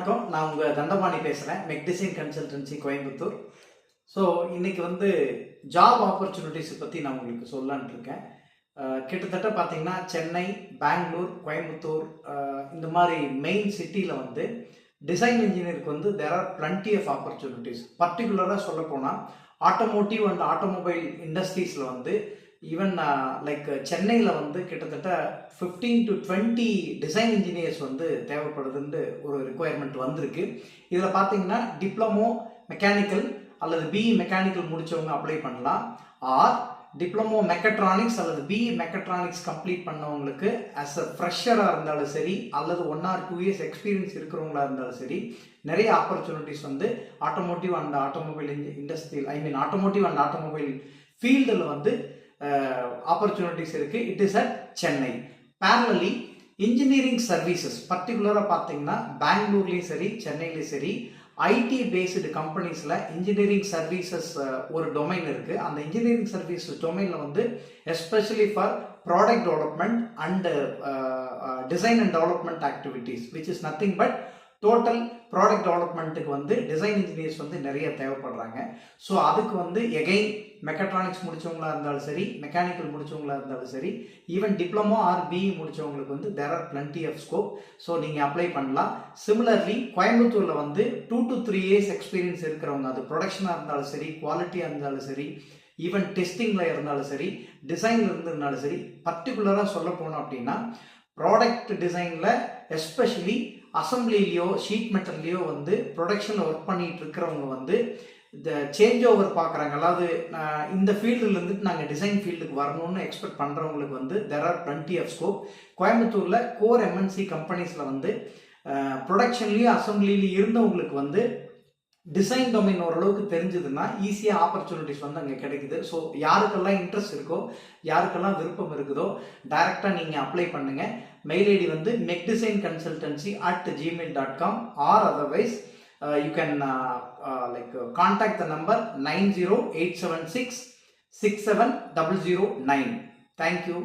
வணக்கம். நான் உங்கள் தண்டபாணி பேசுகிறேன். மெக் டிசைன் கன்சல்டன்சி கோயம்புத்தூர். ஸோ இன்றைக்கி வந்து ஜாப் ஆப்பர்ச்சுனிட்டிஸை பற்றி நான் உங்களுக்கு சொல்லலான் இருக்கேன். கிட்டத்தட்ட பார்த்திங்கன்னா சென்னை, பெங்களூர், கோயம்புத்தூர் இந்த மாதிரி மெயின் சிட்டியில் வந்து டிசைன் இன்ஜினியருக்கு வந்து there are plenty of opportunities. பர்டிகுலராக சொல்லப்போனால் ஆட்டோமோட்டிவ் அண்ட் ஆட்டோமொபைல் இண்டஸ்ட்ரீஸில் வந்து ஈவன் லைக் சென்னையில் வந்து கிட்டத்தட்ட 15 to 20 டிசைன் இன்ஜினியர்ஸ் வந்து தேவைப்படுதுன்னு ஒரு ரிக்குவயர்மெண்ட் வந்திருக்கு. இதில் பார்த்தீங்கன்னா டிப்ளமோ மெக்கானிக்கல் அல்லது பிஇ மெக்கானிக்கல் முடித்தவங்க அப்ளை பண்ணலாம். ஆர் டிப்ளமோ மெக்கட்ரானிக்ஸ் அல்லது பிஇ மெக்கட்ரானிக்ஸ் கம்ப்ளீட் பண்ணவங்களுக்கு ஆஸ் அ ஃப்ரெஷராக இருந்தாலும் சரி அல்லது 1 or 2 years எக்ஸ்பீரியன்ஸ் இருக்கிறவங்களா இருந்தாலும் சரி நிறைய ஆப்பர்ச்சுனிட்டிஸ் வந்து ஆட்டோமோட்டிவ் அண்ட் ஆட்டோமொபைல் இண்டஸ்ட்ரியில் ஆட்டோமோட்டிவ் அண்ட் ஆட்டோமொபைல் ஃபீல்டில் வந்து ஆப்பர்ச்சுனிட்டிஸ் இருக்கு. It is at Chennai. Parallelly engineering services பர்டிகுலராக பார்த்தீங்கன்னா பெங்களூர்லேயும் சரி சென்னையிலையும் சரி ஐடி பேஸ்டு கம்பெனிஸில் இன்ஜினியரிங் சர்வீசஸ் ஒரு டொமைன் இருக்குது. அந்த இன்ஜினியரிங் சர்வீசஸ் டொமைனில் வந்து especially for product development and design and development activities which is nothing but total product டெவலப்மெண்ட்டுக்கு வந்து டிசைன் இன்ஜினியர்ஸ் வந்து நிறைய தேவைப்படுறாங்க. ஸோ அதுக்கு வந்து எகைன் மெக்கட்ரானிக்ஸ் முடித்தவங்களா இருந்தாலும் சரி, மெக்கானிக்கல் முடித்தவங்களா இருந்தாலும் சரி, ஈவன் டிப்ளமோ ஆர் பிஇ முடித்தவங்களுக்கு வந்து there are plenty of scope. So நீங்கள் அப்ளை பண்ணலாம். சிமிலர்லி கோயம்புத்தூரில் வந்து 2 to 3 years எக்ஸ்பீரியன்ஸ் இருக்கிறவங்க, அது ப்ரொடக்ஷனாக இருந்தாலும் சரி, குவாலிட்டியாக இருந்தாலும் சரி, ஈவன் டெஸ்டிங்கில் இருந்தாலும் சரி, டிசைனில் இருந்திருந்தாலும் சரி, பர்டிகுலராக சொல்ல போனோம் அப்படின்னா ப்ராடக்ட் டிசைனில் எஸ்பெஷலி அசம்பிளிலேயோ ஷீட் மெட்டல்லையோ வந்து ப்ரொடக்ஷனில் ஒர்க் பண்ணிட்டு இருக்கிறவங்க வந்து இந்த சேஞ்ச் ஓவர் பார்க்குறாங்க. அதாவது இந்த ஃபீல்டில் இருந்துட்டு நாங்கள் டிசைன் ஃபீல்டுக்கு வரணும்னு எக்ஸ்பெக்ட் பண்ணுறவங்களுக்கு வந்து there are plenty of scope. கோயம்புத்தூரில் கோர் எம்என்சி கம்பெனிஸில் வந்து ப்ரொடக்ஷன்லேயும் அசம்பிளிலையும் இருந்தவங்களுக்கு வந்து டிசைன் டொமைன் ஓரளவுக்கு தெரிஞ்சதுன்னா ஈஸியாக ஆப்பர்ச்சுனிட்டிஸ் வந்து அங்கே கிடைக்குது. ஸோ யாருக்கெல்லாம் இன்ட்ரெஸ்ட் இருக்கோ, யாருக்கெல்லாம் விருப்பம் இருக்குதோ டைரெக்டாக நீங்கள் அப்ளை பண்ணுங்கள். மெயில் ஐடி வந்து mecdesignconsultancy@gmail.com or otherwise you can contact the number 90876 67009. Thank you.